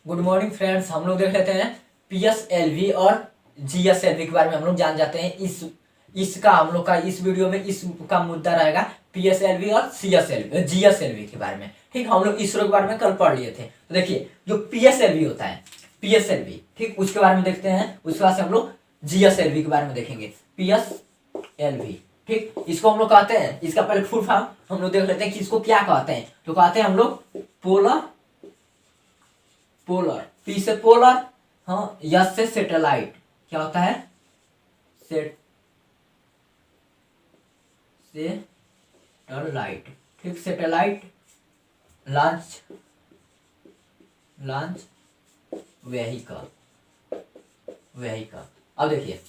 Good morning friends. हम लोग देख लेते हैं पीएसएलवी और जीएसएलवी के बारे में हम लोग जान जाते हैं। इसका हम लोग का इस वीडियो में इसका मुद्दा रहेगा पीएसएलवी और सीएसएलवी जीएसएलवी के बारे में। ठीक, हम लोग इसरो के बारे में कल पढ़ लिए थे। तो देखिए जो पीएसएलवी होता है, पीएसएलवी ठीक उसके बारे में देखते हैं। उसके बाद से हम लोग जीएसएलवी के बारे में देखेंगे। पीएसएलवी ठीक, इसको हम लोग कहते हैं, इसका पहले फुल फॉर्म हम लोग देख लेते हैं कि इसको क्या कहते हैं। तो कहते हैं हम लोग पोलर पी से पोलर, हाँ, यस से सैटेलाइट। क्या होता है? सैटेलाइट ठीक, सैटेलाइट लॉन्च व्हीकल। अब देखिए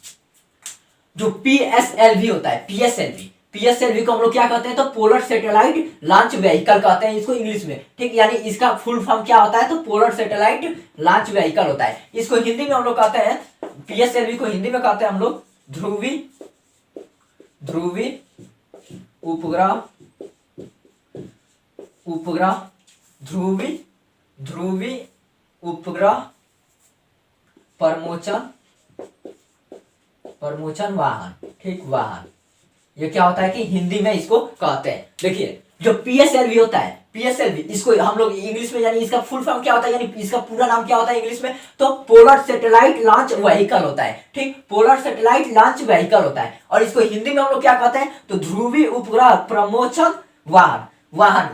जो पीएसएलवी होता है, पीएसएलवी को हम लोग क्या कहते हैं? तो पोलर सैटेलाइट लॉन्च व्हीकल कहते हैं इसको इंग्लिश में। ठीक, यानी इसका फुल फॉर्म क्या होता है? तो पोलर सैटेलाइट लॉन्च व्हीकल होता है। इसको हिंदी में हम लोग कहते हैं, पीएसएलवी को हिंदी में कहते हैं हम लोग ध्रुवी उपग्रह ध्रुवी उपग्रह प्रमोचन वाहन। ठीक, वाहन ये क्या होता है कि हिंदी में इसको कहते हैं। देखिए जो पीएसएलवी होता है, पीएसएलवी इसको हम लोग इंग्लिश में, यानी इसका फुल फॉर्म क्या होता है, यानी इसका पूरा नाम क्या होता है इंग्लिश में? तो पोलर सैटेलाइट लॉन्च व्हीकल होता है। ठीक, पोलर सैटेलाइट लॉन्च व्हीकल होता है। और इसको हिंदी में हम लोग क्या कहते हैं? तो ध्रुवी उपग्रह प्रमोचन वाहन।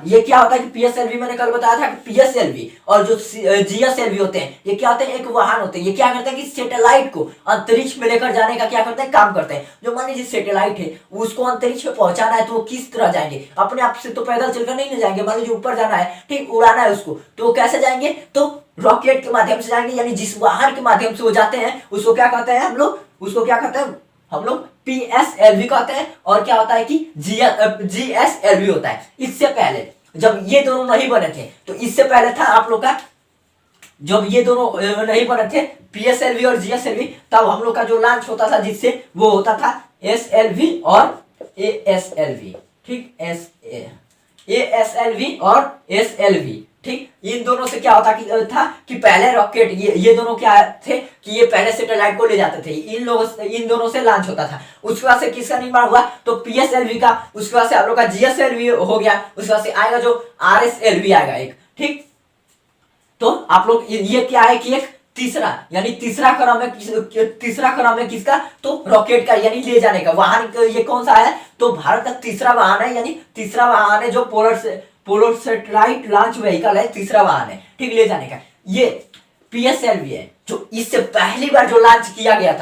ये क्या होता है कि पीएसएलवी मैंने कल बताया था कि पीएसएलवी और जो जीएसएलवी होते हैं ये क्या होते हैं? एक वाहन होते हैं। ये क्या करते हैं कि सैटेलाइट को अंतरिक्ष में लेकर जाने का क्या करते हैं? काम करते हैं। जो मान लीजिए सैटेलाइट है, उसको अंतरिक्ष में पहुंचाना है, तो वो किस तरह जाएंगे? अपने आप से तो पैदल चलकर नहीं जाएंगे। मान लीजिए ऊपर जाना है, ठीक, उड़ाना है उसको, तो कैसे जाएंगे? तो रॉकेट के माध्यम से जाएंगे। यानी जिस वाहन के माध्यम से वो जाते हैं उसको क्या कहते हैं हम लोग? उसको क्या कहते हैं हम लोग? पीएसएलवी कहते हैं। और क्या होता है कि जीएसएलवी होता है। इससे पहले जब ये दोनों नहीं बने थे, तो इससे पहले था आप लोग का, जब ये दोनों नहीं बने थे पीएसएलवी और जीएसएलवी, तब हम लोग का जो लॉन्च होता था जिससे, वो होता था एसएलवी और एएसएलवी। ठीक, एएसएलवी और एसएलवी। ठीक, इन दोनों से क्या होता था कि पहले रॉकेट, ये दोनों क्या थे कि ये पहले सैटेलाइट को ले जाते थे। इन दोनों से लॉन्च होता था। उसके बाद से किसका निर्माण हुआ? तो पीएसएलवी का। उसके बाद से आप लोग का जीएसएलवी हो गया। उसके बाद से आएगा जो आरएसएलवी आएगा एक। ठीक, तो आप लोग ये क्या है कि एक तीसरा, यानी तीसरा क्रम है किसका? तो रॉकेट का, यानी ले जाने का वाहन। ये कौन सा है? तो भारत का तीसरा वाहन है, यानी तीसरा वाहन है जो पोलर सैटेलाइट लॉन्च व्हीकल है, तीसरा वाहन है। ठीक, ले जाने का ये पीएसएलवी है। जो इससे पहली बार जो लॉन्च किया गया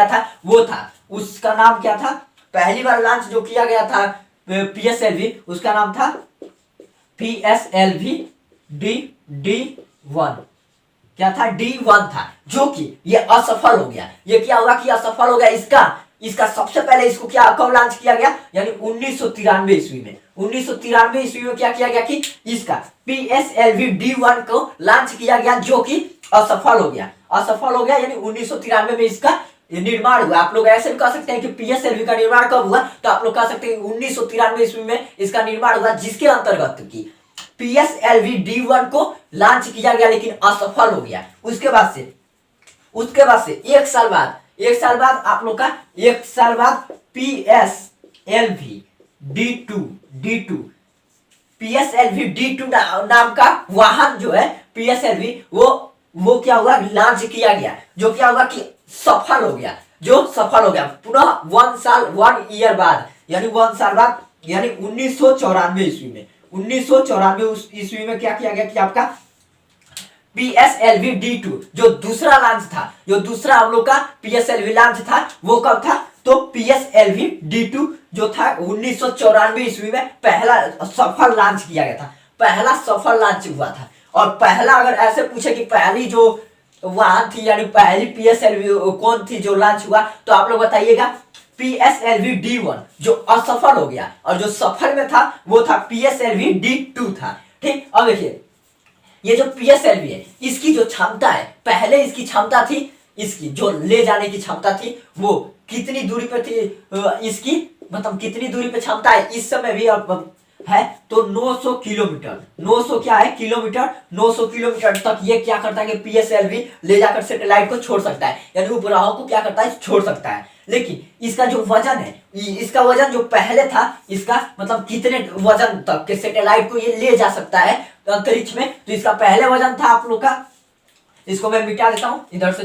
था, वो था, उसका नाम क्या था? पहली बार लॉन्च जो किया गया था पीएसएलवी, उसका नाम था पीएसएलवी D1। क्या था? D1 था, जो कि ये असफल हो गया। ये क्या हुआ कि असफल हो गया। इसका सबसे पहले इसको क्या कब लॉन्च किया गया? यानी 1993 ईस्वी में। 1993 ईस्वी में क्या किया गया कि इसका पीएसएलवी D1 को लॉन्च किया गया, जो कि असफल हो गया। यानी 1993 में इसका निर्माण हुआ। आप लोग ऐसे भी कह सकते हैं कि पीएसएलवी का निर्माण कब हुआ? तो आप लोग कह सकते हैं 1993 ईस्वी में इसका निर्माण हुआ, जिसके अंतर्गत की पीएसएलवी D1 को लॉन्च किया गया, लेकिन असफल हो गया। उसके बाद से एक साल बाद आप लोग का पीएसएलवी D2 नाम का वाहन जो है पीएसएलवी, वो क्या हुआ? लॉन्च किया गया, जो क्या हुआ कि सफल हो गया। पुनः 1 ईयर बाद, यानी 1 साल बाद, यानी 1994 ईस्वी में। 1994 ईस्वी में क्या किया गया कि आपका पीएसएलवी D2 जो दूसरा लॉन्च था, जो दूसरा हम लोग का पीएसएलवी लॉन्च था, वो कब था? तो पीएसएलवी D2 जो था 1994 ईस्वी में पहला सफल लॉन्च किया गया था। पहला सफल लॉन्च हुआ था। और पहला, अगर ऐसे पूछे कि पहली जो वाहन थी, यानी पहली पीएसएलवी कौन थी जो लॉन्च हुआ, तो आप लोग बताइएगा पीएसएलवी D1 जो असफल हो गया, और जो सफल में था वो था पीएसएलवी D2 था। ठीक, अब देखिए ये जो पीएसएलवी है, इसकी जो क्षमता है, पहले इसकी क्षमता थी, इसकी जो ले जाने की क्षमता थी वो कितनी दूरी पे थी, इसकी मतलब कितनी दूरी पे क्षमता है इस समय भी है तो 900 किलोमीटर, 900 क्या है किलोमीटर, 900 किलोमीटर तक ये क्या करता है कि पीएसएलवी ले जाकर सैटेलाइट को छोड़ सकता है, यानी उपग्रहों को क्या करता है छोड़ सकता है। लेकिन इसका जो वजन है, इसका वजन जो पहले था, इसका मतलब कितने वजन तक के सैटेलाइट को ये ले जा सकता है अंतरिक्ष में, तो इसका पहले वजन था आप लोग का, इसको मैं मिटा देता हूं, इधर से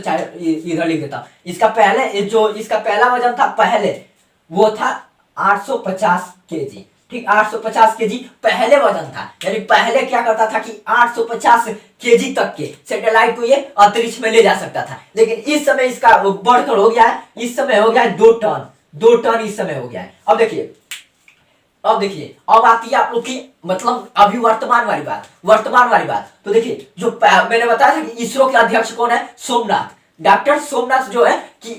इधर लिख देता हूं। इसका पहले जो इसका पहला वजन था पहले, वो था 850 केजी, ठीक 850 केजी पहले वजन था, यानी पहले क्या करता था कि 850 केजी तक के सैटेलाइट को ये अंतरिक्ष में ले जा सकता था। लेकिन इस समय इसका बढ़कर हो गया है, इस समय हो गया है 2 टन, 2 टन इस समय हो गया है। अब देखिए, अब आती है आप लोग की मतलब अभी वर्तमान वाली बात, वर्तमान वाली बात। तो देखिए जो मैंने बताया था कि इसरो के अध्यक्ष कौन है, सोमनाथ, डॉक्टर सोमनाथ जो है कि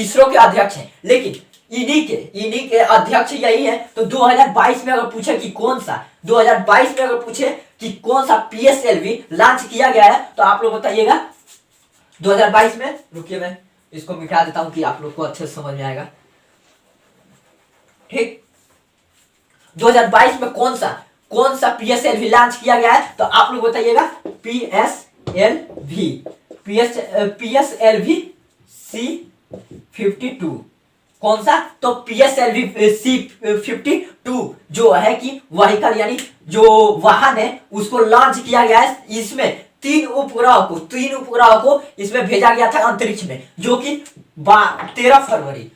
इसरो के अध्यक्ष हैं। लेकिन इन्हीं के अध्यक्ष यही है। तो 2022 में अगर पूछे कि कौन सा, 2022 में अगर पूछे कि कौन सा पीएसएलवी लॉन्च किया गया है, तो आप लोग बताइएगा 2022 में। रुकिए मैं इसको मिटा देता हूं कि आप लोग को अच्छे से समझ में आएगा, ठीक। 2022 में कौन सा पीएसएलवी लॉन्च किया गया है, तो आप लोग बताइएगा पीएसएलवी C52, कौन सा, तो पीएसएलवी C52 जो है कि व्हीकल यानी जो वाहन है उसको लॉन्च किया गया है। इसमें 3 उपग्रहों को इसमें भेजा गया था अंतरिक्ष में, जो कि 13 फरवरी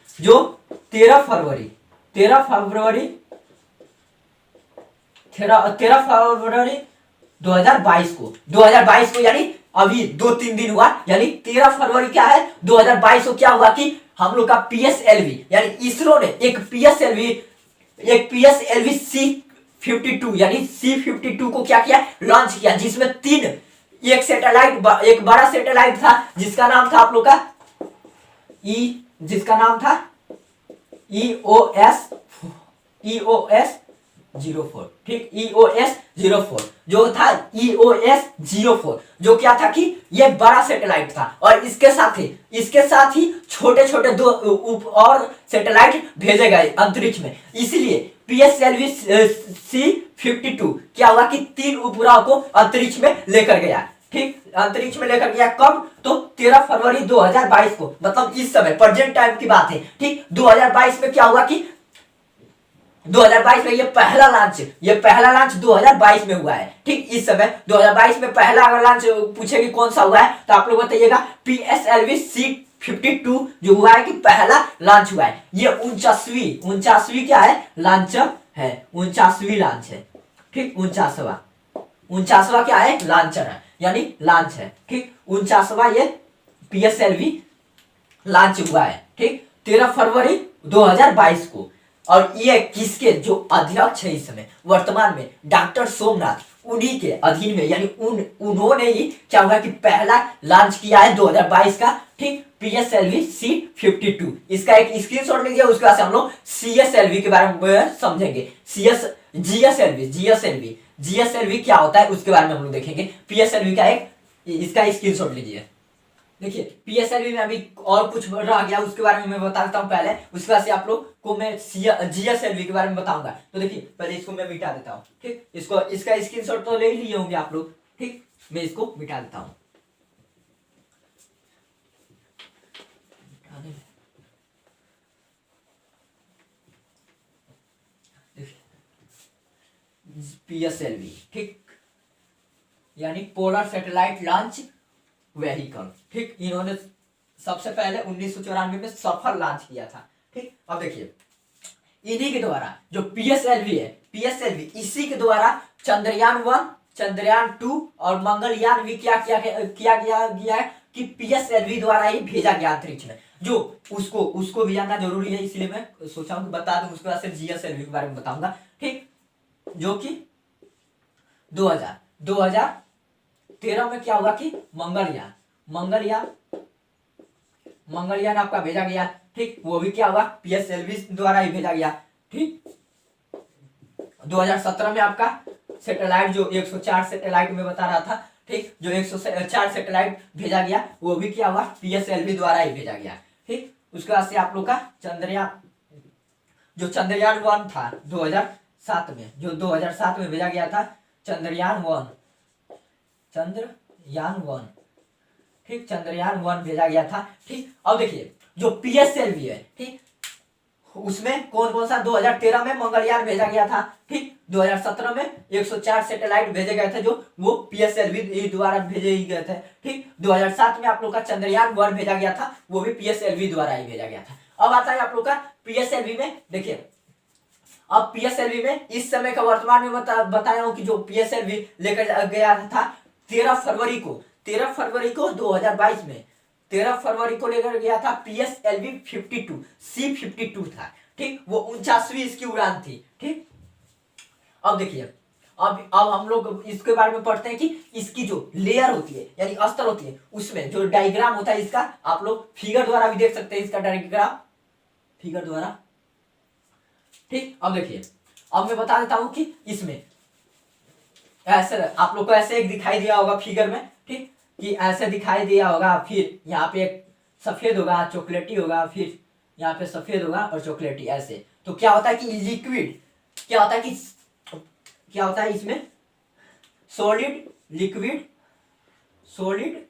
2022 को यानी अभी 2-3 दिन हुआ, यानी 13 फरवरी क्या है 2022 को क्या हुआ कि हम लोग का पीएसएलवी यानी इसरो ने एक पीएसएलवी C52 यानी C52 को क्या किया, लॉन्च किया, जिसमें एक बड़ा सैटेलाइट था जिसका नाम था आप लोग का जिसका नाम था EOS-04, ठीक, EOS-04 जो था, EOS-04 जो क्या था कि ये बड़ा सैटेलाइट था, और इसके साथ ही छोटे छोटे 2 और सैटेलाइट भेजे गए अंतरिक्ष में। इसलिए पीएसएलवी C52 क्या हुआ कि 3 उपग्रह को अंतरिक्ष में लेकर गया, ठीक, अंतरिक्ष में लेकर गया कब, तो 13 फरवरी 2022 को, मतलब इस समय प्रेजेंट टाइम की बात है, ठीक। 2022 में क्या हुआ कि 2022 में ये पहला लॉन्च 2022 में हुआ है, ठीक। इस समय 2022 में पहला अगर लॉन्च पूछे कि कौन सा हुआ है, तो आप लोग बताइएगा पीएसएलवी C52 जो हुआ है कि पहला लॉन्च हुआ है। ये 49वीं क्या है, लॉन्चर है, 49वीं लॉन्च है, ठीक, 49वां क्या है, लॉन्चर है, यानी लॉन्च है, ठीक। 49वां ये पीएसएलवी लॉन्च हुआ है, ठीक, 13 फरवरी 2022 को। और ये किसके जो अध्यक्ष है इस समय वर्तमान में, डॉक्टर सोमनाथ, उन्हीं के अधीन में, यानी उन्होंने ही क्या हुआ कि पहला लॉन्च किया है 2022 का, ठीक, पीएसएलवी C52। इसका एक स्क्रीनशॉट लीजिए, उसके बाद से हम लोग सीएसएलवी के बारे में समझेंगे। जीएसएलवी क्या होता है उसके बारे में हम लोग देखेंगे। पीएसएलवी का इसका स्क्रीनशॉट लीजिए। देखिए पीएसएलवी में अभी और कुछ रह गया, उसके बारे में मैं बता देता हूँ पहले, उसके बाद से आप लोग को मैं जीएसएलवी के बारे में बताऊंगा। तो देखिए पहले इसको मैं मिटा देता हूँ, ठीक, इसका स्क्रीनशॉट तो ले लिए होंगे आप लोग, ठीक, मैं इसको मिटा देता हूँ। पीएसएलवी, ठीक, यानी पोलर सैटेलाइट लॉन्च व्हीकल, ठीक, इन्होंने सबसे पहले 1994 में सफल लॉन्च किया था, ठीक। अब देखिए इन्हीं के द्वारा जो पीएसएलवी है, पीएसएलवी इसी के द्वारा चंद्रयान 1, चंद्रयान 2 और मंगलयान भी क्या किया गया है कि पीएसएलवी द्वारा ही भेजा गया अंतरिक्ष में। जो उसको भी जानना जरूरी है, इसलिए मैं सोचा हूं कि बता दूं, उसके बाद से जीएसएलवी के बारे में बताऊंगा, ठीक, जो कि 2013 में क्या हुआ कि मंगलयान आपका भेजा गया, ठीक, वो भी क्या हुआ पीएसएलवी द्वारा ही भेजा गया, ठीक। 2017 में आपका सैटेलाइट जो 104 सैटेलाइट में बता रहा था, ठीक, जो 104 सैटेलाइट भेजा गया वो भी क्या हुआ पीएसएलवी द्वारा ही भेजा गया, ठीक। उसके बाद से आप लोग का चंद्रयान 1 था 2007 में, जो 2007 में भेजा गया था चंद्रयान 1, ठीक, चंद्रयान 1 भेजा गया था। ठीक, अब देखिए जो पीएसएलवी है, ठीक, उसमें कौन कौन सा 2013 में मंगलयान भेजा गया था। ठीक, 2017 में 104 सैटेलाइट भेजे गए थे, जो वो पीएसएलवी द्वारा भेजे ही गए थे। ठीक, 2007 में आप लोग का चंद्रयान 1 भेजा गया था, वो भी पीएसएलवी द्वारा ही भेजा गया था। अब आता है आप लोग का पीएसएलवी में। देखिए अब पीएसएलवी में इस समय का वर्तमान में बताया हूं कि जो पीएसएलवी लेकर गया था 13 फरवरी को 2022 में 13 फरवरी को लेकर गया था पीएसएलवी 52 C-52 था। ठीक, वो 49वीं इसकी उड़ान थी। ठीक, अब देखिए अब हम लोग इसके बारे में पढ़ते हैं कि इसकी जो लेयर होती है यानी अस्तर होती है, उसमें जो डायग्राम होता है इसका आप लोग फिगर द्वारा भी देख सकते हैं, इसका डायग्राम फिगर द्वारा। ठीक, अब देखिए अब मैं बता देता हूं कि इसमें ऐसे आप लोग को ऐसे एक दिखाई दिया होगा फिगर में। ठीक, कि ऐसे दिखाई दिया होगा, फिर यहाँ पे एक सफेद होगा, चॉकलेटी होगा, फिर यहाँ पे सफेद होगा और चॉकलेटी, ऐसे। तो क्या होता है कि लिक्विड क्या होता है कि क्या होता है इसमें solid, liquid, solid,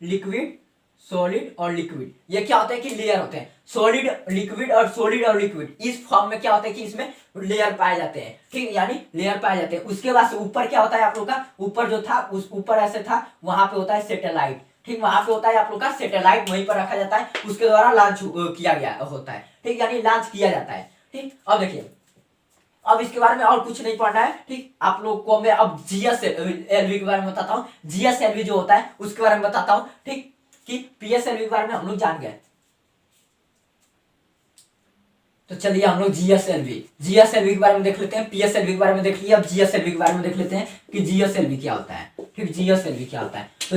liquid, solid और लिक्विड, ये क्या होता है कि लेयर होते हैं। सॉलिड, लिक्विड और सॉलिड और लिक्विड, इस फॉर्म में क्या होता है कि इसमें लेयर पाए जाते हैं। ठीक, यानी लेयर पाए जाते हैं। उसके बाद ऊपर क्या होता है आप लोग का, ऊपर जो था उस ऊपर ऐसे था, वहां पे होता है सैटेलाइट। ठीक, वहां पे होता है आप लोग का सैटेलाइट, वहीं पर रखा जाता है, उसके द्वारा लॉन्च किया गया होता है। ठीक, यानी लॉन्च किया जाता है। ठीक, अब देखिए अब इसके बारे में और कुछ नहीं पढ़ना है। ठीक, आप लोग को मैं अब जीएसएलवी के बारे में बताता हूँ। जीएसएलवी जो होता है उसके बारे में बताता हूँ। ठीक, कि पीएसएलवी के बारे में हम लोग जान गए, तो चलिए हम लोग जीएसएलवी के बारे में देख लेते हैं। पीएसएलवी के बारे में देख लिया, अब जीएसएलवी के बारे में देख लेते हैं कि जीएसएलवी क्या होता है। ठीक, जीएसएलवी क्या होता है, तो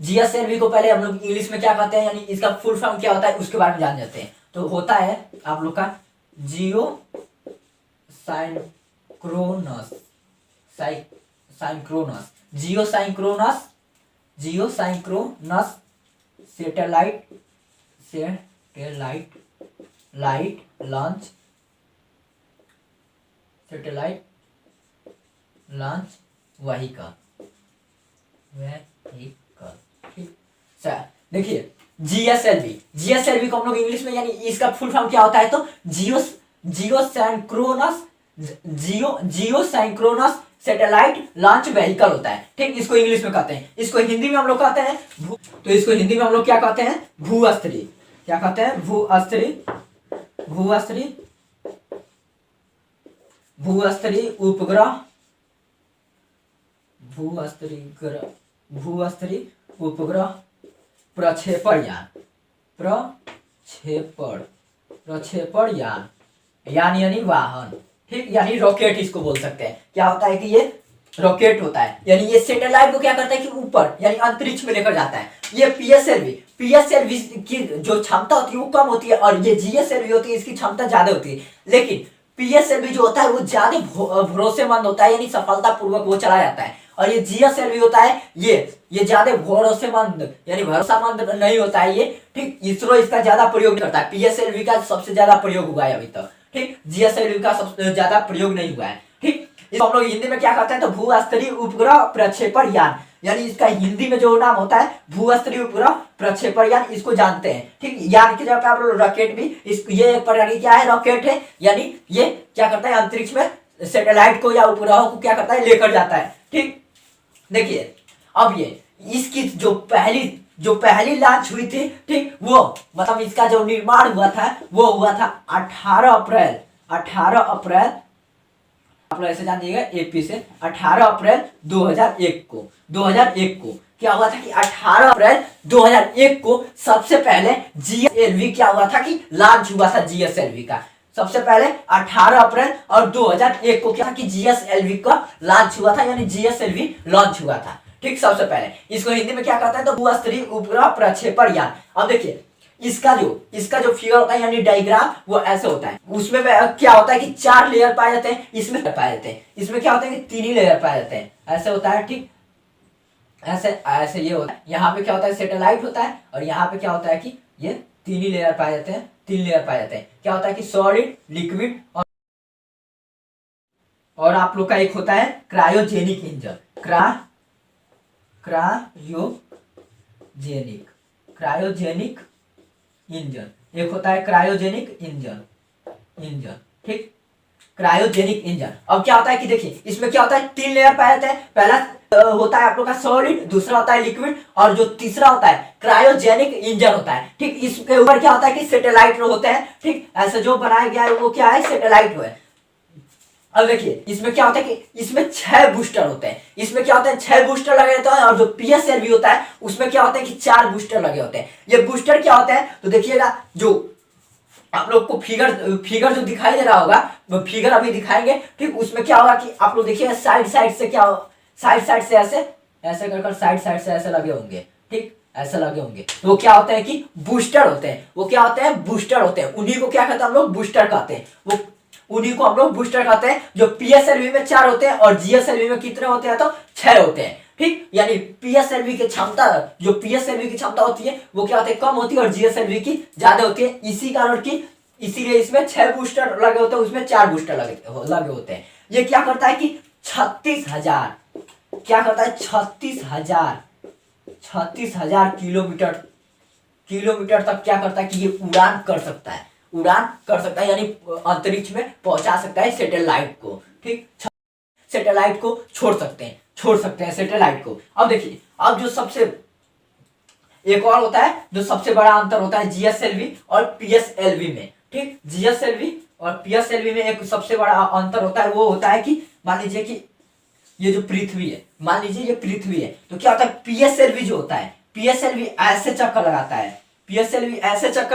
जीएसएलवी को पहले हम लोग इंग्लिश में क्या कहते हैं, यानी इसका फुल फॉर्म क्या होता है उसके बारे में जान जाते हैं। तो होता है आप लोग का जियो साइंक्रोनस, जियो साइंक्रोनस सैटेलाइट लॉन्च व्हीकल। ठीक, देखिए जीएसएलवी को हम लोग इंग्लिश में, यानी इसका फुल फॉर्म क्या होता है, तो जियो साइंक्रोनस सैटेलाइट लॉन्च व्हीकल होता है। ठीक, इसको इंग्लिश में कहते हैं। इसको हिंदी में हम लोग कहते हैं तो इसको हिंदी में हम लोग क्या कहते हैं, भूअस्त्री। क्या कहते हैं, भूअस्त्री उपग्रह प्रक्षेपण यान, यानी वाहन। ठीक, यानी रॉकेट इसको बोल सकते हैं। क्या होता है कि ये रॉकेट होता है, यानी ये सैटेलाइट को क्या करता है कि ऊपर यानी अंतरिक्ष में लेकर जाता है। ये पीएसएलवी की जो क्षमता होती है वो कम होती है, और ये जीएसएलवी होती है इसकी क्षमता ज्यादा होती है। लेकिन पीएसएलवी जो होता है वो ज्यादा भरोसेमंद होता है, यानी सफलतापूर्वक वो चला जाता है। और ये जीएसएलवी होता है ये ज्यादा भरोसेमंद यानी भरोसेमंद नहीं होता है ये। ठीक, इसरो इसका ज्यादा प्रयोग नहीं करता है। पीएसएलवी का सबसे ज्यादा प्रयोग हुआ है अभी तक। ठीक, जीएसएलवी का सबसे ज्यादा प्रयोग नहीं हुआ है। ठीक, इसको हम लोग हिंदी में क्या कहते हैं, तो भूअस्तरीय उपग्रह प्रक्षेपण यान, यानी इसका हिंदी में जो नाम होता है भूअस्तरीय उपग्रह प्रक्षेपण यान, इसको जानते हैं। ठीक, यान की जगह पे आप लोग रॉकेट भी ये एक प्रकार की क्या है, रॉकेट है, यानी ये क्या करता है अंतरिक्ष में सैटेलाइट को या उपग्रहों को क्या करता है, लेकर जाता है। ठीक, देखिए अब ये इसकी जो पहली लॉन्च हुई थी, ठीक, वो मतलब इसका जो निर्माण हुआ था वो हुआ था 18 अप्रैल आप लोग ऐसे जान लीजिएगा एपी से 18 अप्रैल 2001 को क्या हुआ था कि 18 अप्रैल 2001 को सबसे पहले जीएसएलवी क्या हुआ था कि लॉन्च हुआ था। जीएसएलवी का सबसे पहले 18 अप्रैल और 2001 को क्या था कि जीएसएलवी का लॉन्च हुआ था, यानी जीएसएलवी लॉन्च हुआ था। ठीक, सबसे पहले इसको हिंदी में क्या कहता है, तो भूअस्तरीय उपग्रह प्रक्षेपण यान। अब देखिए इसका जो फिगर होता है यानी डायग्राम वो ऐसे होता है। उसमें क्या होता है कि 4 लेयर पाए जाते हैं, इसमें पाए जाते हैं। इसमें क्या होता है कि 3 ही लेयर पाए जाते हैं, ऐसे होता है। ठीक, ऐसे ये होता है। यहाँ पे क्या होता है सैटेलाइट होता है, और यहाँ पे क्या होता है कि ये 3 ही लेयर पाए जाते हैं, 3 लेयर पाए जाते हैं। क्या होता है कि सॉलिड, लिक्विड और और आप लोग का एक होता है cryogenic engine, cryogenic cryogenic engine, एक होता है क्रायोजेनिक इंजन, ठीक, क्रायोजेनिक इंजन। अब क्या होता है कि देखिए इसमें क्या होता है, 3 लेयर पाए जाते हैं। पहला होता है आप लोग का सॉलिड, दूसरा होता है लिक्विड, और जो तीसरा होता है क्रायोजेनिक इंजन होता है, ठीक। इसके ऊपर क्या होता है कि सैटेलाइट होते हैं, ठीक, ऐसा जो बनाया गया है वो क्या है, सैटेलाइट है। अब देखिए इसमें क्या होता है कि इसमें 6 बूस्टर होते हैं, इसमें क्या होता है 6 बूस्टर लगे होते हैं, और जो पीएसएलवी होता है उसमें क्या होता है कि 4 बूस्टर लगे होते हैं। ये बूस्टर क्या होते हैं तो देखिएगा, जो आप लोग को फिगर जो दिखाई दे रहा होगा, वो फिगर अभी दिखाएंगे, ठीक। उसमें क्या होगा कि आप लोग देखिए साइड से क्या, साइड से ऐसे कर साइड से ऐसे लगे होंगे, ठीक, ऐसे लगे होंगे। तो वो क्या होता है कि बूस्टर होते हैं, वो क्या होते हैं, बूस्टर होते हैं। उन्हीं को क्या कहते हैं हम लोग, बूस्टर कहते हैं। वो उन्हीं को हम लोग बूस्टर कहते हैं, जो पीएसएलवी में 4 होते हैं और जीएसएलवी में कितने होते हैं, तो 6 होते हैं, ठीक। यानी पीएसएलवी की क्षमता, जो पीएसएलवी की क्षमता होती है वो क्या होती है, कम होती है, और जीएसएलवी की ज्यादा होती है। इसी कारण की इसीलिए इसमें 6 बूस्टर लगे होते हैं, उसमें 4 बूस्टर लगे होते हैं। ये क्या करता है कि 36,000, क्या करता है, 36,000 किलोमीटर तक क्या करता है कि ये उड़ान कर सकता है, यानी अंतरिक्ष में पहुंचा सकता है सैटेलाइट को, ठीक। सैटेलाइट को छोड़ सकते हैं सैटेलाइट को। अब देखिए, अब जो सबसे एक और होता है, जो सबसे बड़ा अंतर होता है जीएसएलवी और पीएसएलवी में, ठीक। जीएसएलवी और पीएसएलवी में एक सबसे बड़ा अंतर होता है, वो होता है कि मान लीजिए कि ये जो पृथ्वी है, मान लीजिए ये पृथ्वी है, तो क्या होता है पीएसएलवी जो होता है, पीएसएलवी ऐसे चक्कर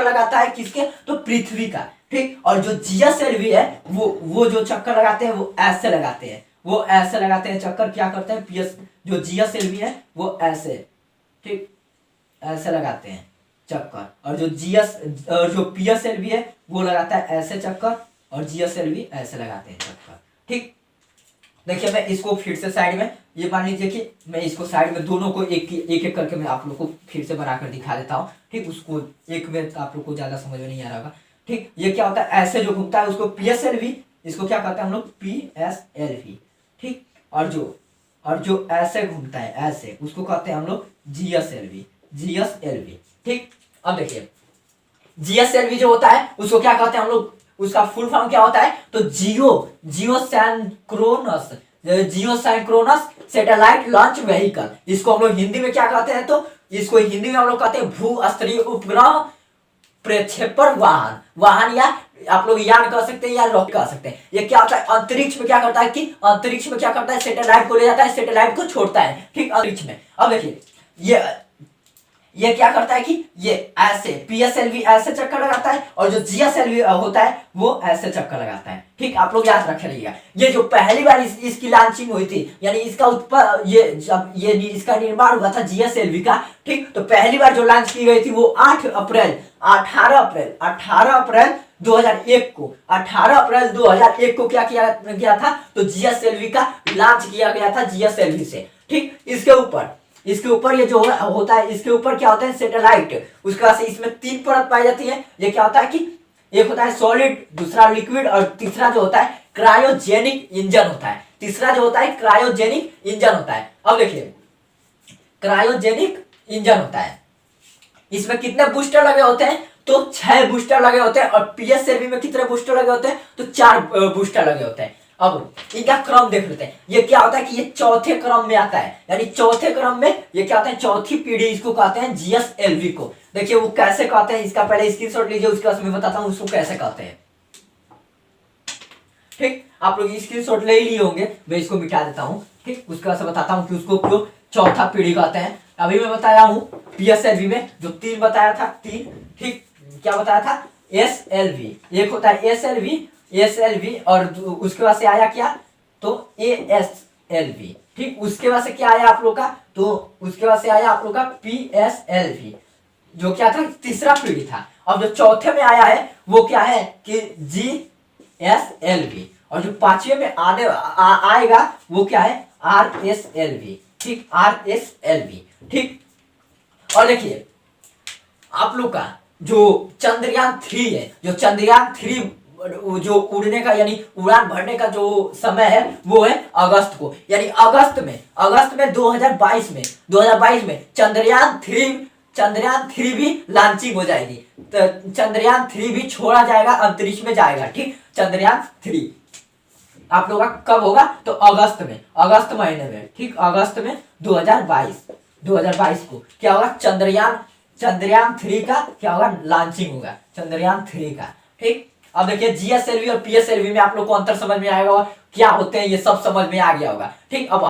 लगाता है, किसके, तो पृथ्वी का, ठीक। और जो जीएसएलवी है वो जो चक्कर लगाते हैं वो ऐसे लगाते हैं, चक्कर क्या करते हैं, जो जीएसएलवी है वो ऐसे, ठीक, ऐसे लगाते हैं चक्कर, और जो पीएसएलवी है वो लगाता है ऐसे चक्कर, और जीएसएलवी ऐसे लगाते हैं चक्कर, ठीक। देखिए मैं इसको फिर से साइड में, ये मान लीजिए कि मैं इसको साइड में दोनों को एक करके मैं आप लोग को फिर से बनाकर दिखा देता हूँ, ठीक। उसको एक में आप लोग को ज्यादा समझ में नहीं आ रहा होगा, ठीक। ये क्या होता है, ऐसे जो घूमता है उसको पीएसएलवी, इसको क्या कहते हैं हम लोग, पीएसएलवी, ठीक। और जो ऐसे घूमता है ऐसे, उसको कहते हैं हम लोग जीएसएलवी, ठीक। अब देखिए जीएसएलवी जो होता है उसको क्या कहते हैं हम लोग, उसका फुल फॉर्म क्या होता है, तो जियो सैटेलाइट लॉन्च व्हीकल। इसको हम लोग हिंदी में क्या कहते हैं, तो इसको हिंदी में हम लोग कहते हैं भू-स्तरीय उपग्रह प्रक्षेपण वाहन, या आप लोग यान कह सकते हैं या रॉकेट कह सकते हैं। ये क्या होता है, अंतरिक्ष में क्या करता है कि सैटेलाइट को ले जाता है, सैटेलाइट को छोड़ता है, ठीक, अंतरिक्ष में। अब देखिए ये क्या करता है कि ये ऐसे पीएसएलवी ऐसे चक्कर लगाता है, और जो जीएसएलवी होता है वो ऐसे चक्कर लगाता है, ठीक। आप लोग याद रख लीजिएगा। ये जो पहली बार इसकी लॉन्चिंग हुई थी, यानी इसका जब इसका निर्माण हुआ था जीएसएलवी का, ठीक। तो पहली बार जो लॉन्च की गई थी वो 18 अप्रैल 2001 को, 18 अप्रैल 2001 को क्या किया गया था, तो जीएसएलवी का लॉन्च किया गया था जीएसएलवी से, ठीक। इसके ऊपर ये जो होता है, इसके ऊपर क्या होता है, सैटेलाइट। उसके बाद से इसमें 3 परत पाई जाती है। ये क्या होता है कि एक होता है सॉलिड, दूसरा लिक्विड, और तीसरा जो होता है क्रायोजेनिक इंजन होता है। अब देखिए क्रायोजेनिक इंजन होता है, इसमें कितने बूस्टर लगे होते हैं, तो 6 बूस्टर लगे होते हैं, और पीएसएलवी में कितने बूस्टर लगे होते हैं, तो 4 बूस्टर लगे होते हैं। अब इनका क्रम देख लेते हैं। ये क्या होता है कि ये चौथे क्रम में आता है, यानी चौथे क्रम में ये क्या होता है, चौथी पीढ़ी इसको कहते हैं जीएसएलवी को। देखिए वो कैसे कहते हैं, इसका पहले स्क्रीनशॉट लीजिए, उसके बाद मैं बताता हूँ उसको कैसे कहते हैं, ठीक। आप लोग स्क्रीनशॉट ले ही लिए होंगे, मैं इसको मिटा देता हूँ, ठीक। उसके बाद से बताता हूँ कि उसको क्यों चौथा पीढ़ी कहते हैं। अभी मैं बताया हूँ पीएसएलवी में जो 3 बताया था, 3, ठीक, क्या बताया था, एसएलवी, एक होता है एसएलवी, और उसके बाद से आया क्या, तो एएसएलवी, ठीक। उसके बाद से क्या आया आप लोग का, तो उसके बाद से आया आप लोग का पीएसएलवी, जो क्या था, तीसरा पीढ़ी था। अब जो चौथे में आया है वो क्या है कि जीएसएलवी, और जो 5वें में आएगा वो क्या है, आरएसएलवी, ठीक, आरएसएलवी, ठीक। और देखिए आप लोग का जो चंद्रयान 3 है, जो चंद्रयान 3 जो उड़ने का यानी उड़ान भरने का जो समय है वो है अगस्त को, यानी अगस्त में 2022 में चंद्रयान 3 भी लॉन्चिंग हो जाएगी। तो चंद्रयान 3 भी छोड़ा जाएगा, अंतरिक्ष में जाएगा। ठीक, चंद्रयान 3 आप लोगों का कब होगा? तो अगस्त महीने में। ठीक, अगस्त में 2022 को क्या होगा? चंद्रयान 3 का क्या होगा? लॉन्चिंग होगा चंद्रयान 3 का। ठीक, अब देखिए जीएसएलवी और पीएसएलवी में आप लोग को अंतर समझ में आएगा, क्या होते हैं ये सब समझ में आ गया होगा। ठीक, अब